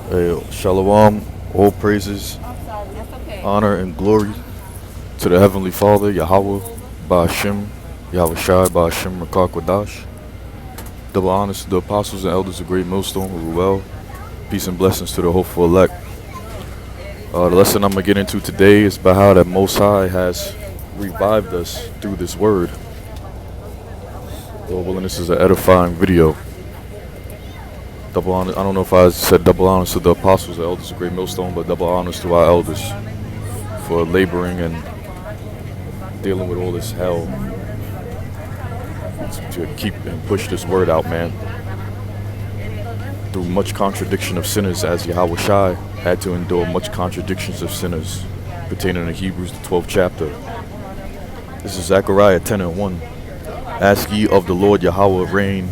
Shalom, all praises, honor, and glory to the Heavenly Father, Yahweh, Ba'ashem, Yahweh Shai, Ba'ashem, Rakak Wadash. Double honors to the apostles and elders of Great Millstone, Ruel. Peace and blessings to the hopeful elect. The lesson I'm going to get into today is about how that Most High has revived us through this word. Lord willing, this is an edifying video. Double honor. I don't know if I said double honors to the apostles and elders of Great Millstone, but double honors to our elders for laboring and dealing with all this hell to keep and push this word out, man. Through much contradiction of sinners, as Yahweh Shai had to endure much contradictions of sinners, pertaining to Hebrews the 12th chapter. This is Zechariah 10:1. Ask ye of the Lord Yahweh rain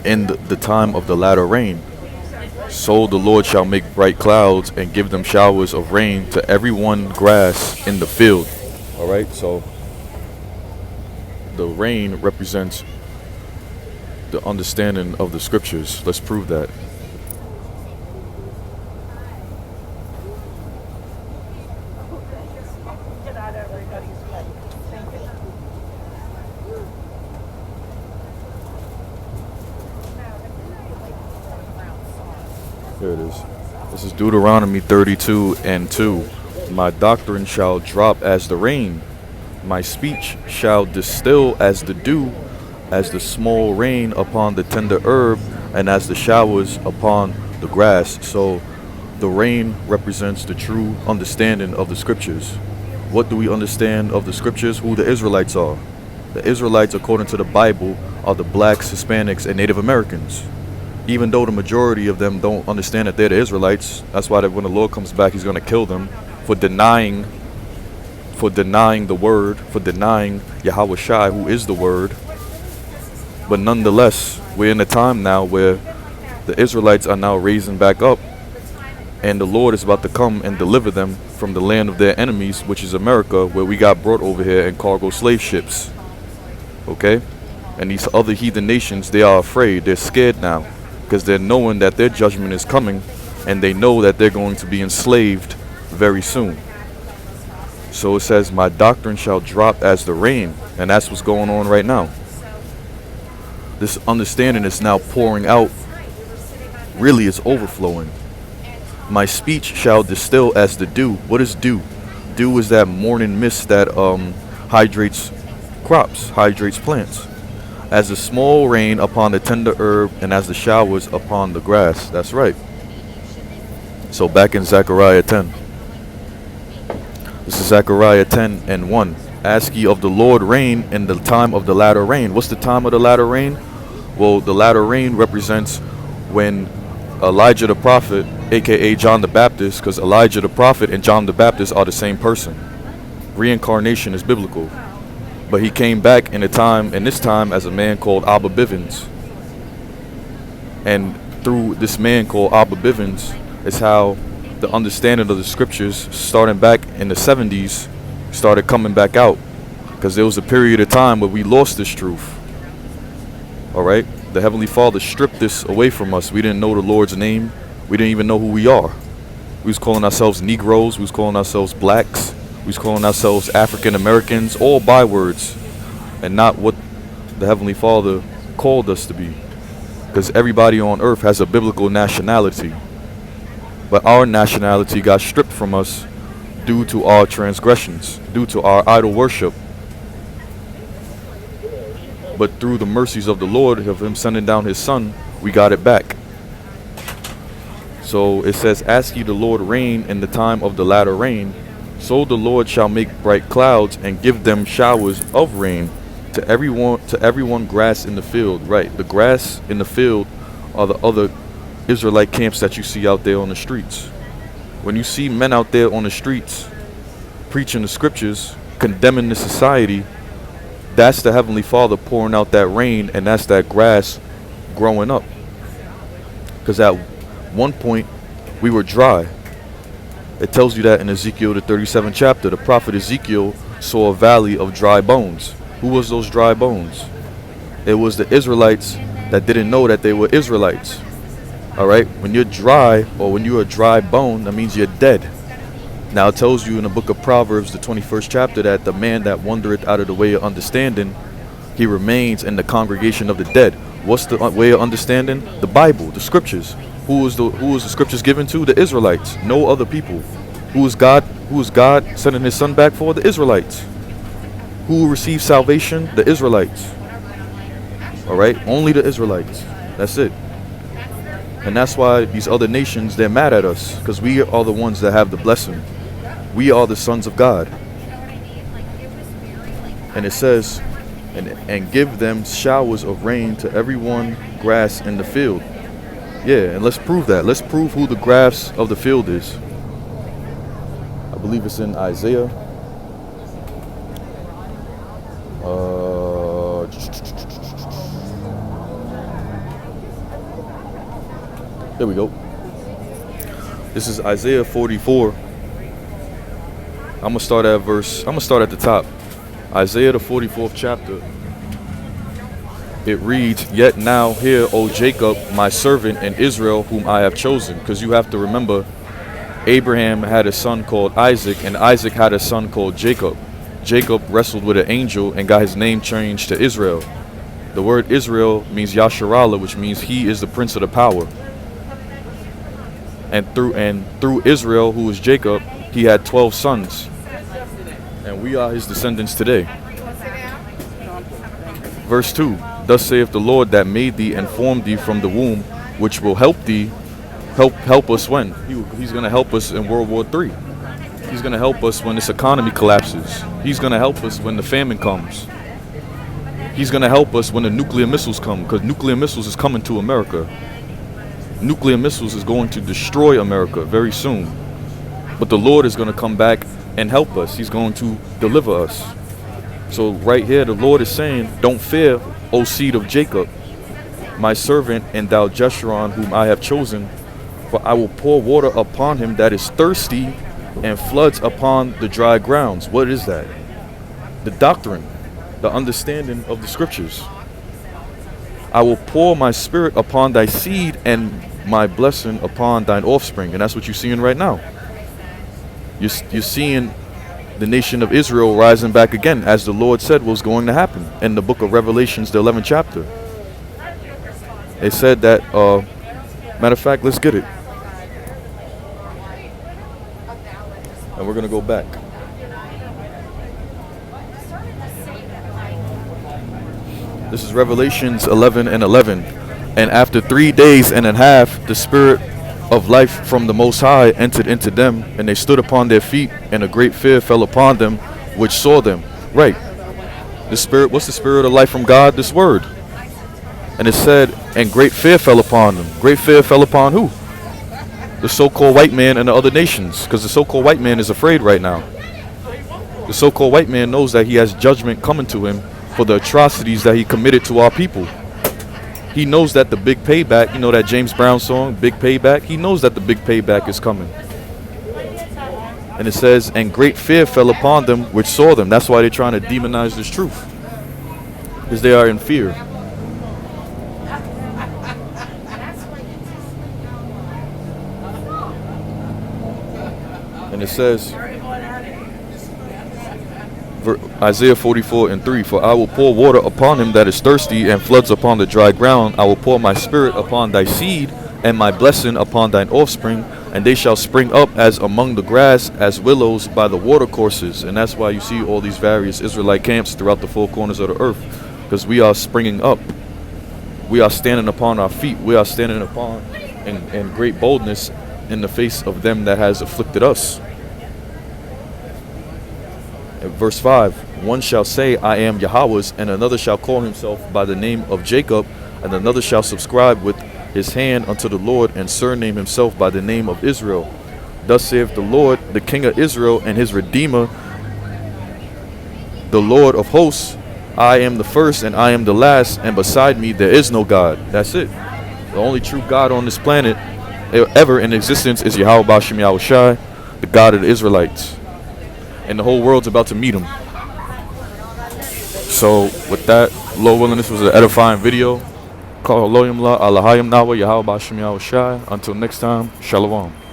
in the time of the latter rain. So the Lord shall make bright clouds and give them showers of rain to every one grass in the field. Alright, so the rain represents the understanding of the scriptures. Let's prove that. Here it is. This is Deuteronomy 32:2. My doctrine shall drop as the rain. My speech shall distill as the dew, as the small rain upon the tender herb, and as the showers upon the grass. So the rain represents the true understanding of the scriptures. What do we understand of the scriptures? Who the Israelites are. The Israelites, according to the Bible, are the blacks, Hispanics, and Native Americans. Even though the majority of them don't understand that they're the Israelites, that's why when the Lord comes back, he's going to kill them for denying the word, for denying Yahweh Shai, who is the word. But nonetheless, we're in a time now where the Israelites are now raising back up, and the Lord is about to come and deliver them from the land of their enemies, which is America, where we got brought over here in cargo slave ships. Okay? And these other heathen nations, they are afraid, they're scared now, because they're knowing that their judgment is coming, and they know that they're going to be enslaved very soon. So it says, my doctrine shall drop as the rain, and that's what's going on right now. This understanding is now pouring out. Really, it's overflowing. My speech shall distill as the dew. What is dew? Dew is that morning mist that hydrates crops, hydrates plants. As the small rain upon the tender herb, and as the showers upon the grass. That's right. So back in Zechariah 10. This is Zechariah 10:1. Ask ye of the Lord rain in the time of the latter rain. What's the time of the latter rain? Well, the latter rain represents when Elijah the prophet, aka John the Baptist, because Elijah the prophet and John the Baptist are the same person. Reincarnation is biblical. But he came back in this time as a man called Abba Bivens. And through this man called Abba Bivens is how the understanding of the scriptures, starting back in the 70s, started coming back out. Because there was a period of time where we lost this truth. Alright? The Heavenly Father stripped this away from us. We didn't know the Lord's name. We didn't even know who we are. We was calling ourselves Negroes. We was calling ourselves blacks. We was calling ourselves African Americans, all bywords, and not what the Heavenly Father called us to be. Because everybody on earth has a biblical nationality. But our nationality got stripped from us due to our transgressions, due to our idol worship. But through the mercies of the Lord, of him sending down his son, we got it back. So it says, ask ye the Lord rain in the time of the latter rain. So the Lord shall make bright clouds and give them showers of rain to everyone grass in the field. Right, the grass in the field are the other Israelite camps that you see out there on the streets. When you see men out there on the streets preaching the scriptures, condemning the society, that's the Heavenly Father pouring out that rain, and that's that grass growing up. Because at one point we were dry. It tells you that in Ezekiel the 37th chapter. The prophet Ezekiel saw a valley of dry bones. Who was those dry bones? It was the Israelites that didn't know that they were Israelites. All right, when you're dry or when you're a dry bone, that means you're dead. Now it tells you in the book of Proverbs, the 21st chapter, that the man that wandereth out of the way of understanding, he remains in the congregation of the dead. What's the way of understanding? The Bible, the scriptures. Who is the scriptures given to? The Israelites, no other people. Who is God sending his son back for? The Israelites. Who received salvation? The Israelites. All right, only the Israelites. That's it. And that's why these other nations, they're mad at us, because we are the ones that have the blessing. We are the sons of God. And it says, and give them showers of rain to everyone grass in the field. Yeah, and let's prove that. Let's prove who the grass of the field is. I believe it's in Isaiah. There we go. This is Isaiah 44. I'm gonna start at the top. Isaiah the 44th chapter. It reads, "Yet now hear, O Jacob, my servant, and Israel, whom I have chosen." Because you have to remember, Abraham had a son called Isaac, and Isaac had a son called Jacob. Jacob wrestled with an angel and got his name changed to Israel. The word Israel means Yasharallah, which means he is the prince of the power. And through Israel, who was Jacob, he had 12 sons. And we are his descendants today. Verse 2, "Thus saith the Lord that made thee and formed thee from the womb, which will help thee." Help us when? He's going to help us in World War III. He's going to help us when this economy collapses. He's going to help us when the famine comes. He's going to help us when the nuclear missiles come, because nuclear missiles is coming to America. Nuclear missiles is going to destroy America very soon. But the Lord is going to come back and help us. He's going to deliver us. So right here, the Lord is saying, "Don't fear, O seed of Jacob, my servant, and thou Jeshurun, whom I have chosen. For I will pour water upon him that is thirsty, and floods upon the dry grounds." What is that? The doctrine, the understanding of the scriptures. "I will pour my spirit upon thy seed, and my blessing upon thine offspring." And that's what you're seeing right now. You're seeing the nation of Israel rising back again, as the Lord said was going to happen in the book of Revelations, the 11th chapter. It said that, matter of fact, let's get it. And we're going to go back. This is Revelations 11:11. "And after 3 days and a half, the spirit of life from the Most High entered into them, and they stood upon their feet, and a great fear fell upon them which saw them." Right. The spirit, what's the spirit of life from God? This word. And it said, and great fear fell upon them. Great fear fell upon who? The so-called white man and the other nations, because the so-called white man is afraid right now. The so-called white man knows that he has judgment coming to him for the atrocities that he committed to our people. He knows that the big payback, you know that James Brown song, Big Payback? He knows that the big payback is coming. And it says, and great fear fell upon them which saw them. That's why they're trying to demonize this truth, because they are in fear. And it says, Isaiah 44:3, "For I will pour water upon him that is thirsty, and floods upon the dry ground. I will pour my spirit upon thy seed, and my blessing upon thine offspring, and they shall spring up as among the grass, as willows by the watercourses." And that's why you see all these various Israelite camps throughout the four corners of the earth, because we are springing up. We are standing upon our feet. We are standing upon in great boldness in the face of them that has afflicted us. In verse 5, "One shall say, I am Yahweh's, and another shall call himself by the name of Jacob, and another shall subscribe with his hand unto the Lord, and surname himself by the name of Israel. Thus saith the Lord, the King of Israel, and his Redeemer, the Lord of hosts, I am the first and I am the last, and beside me there is no God." That's it. The only true God on this planet ever in existence is Yahweh Bashim Yahushai, the God of the Israelites. And the whole world's about to meet him. So with that, Lord willing, this was an edifying video. Kahaloyim la, Alahayim Nawa, Yahweh Bashim Yahweh Shai. Until next time, Shalom.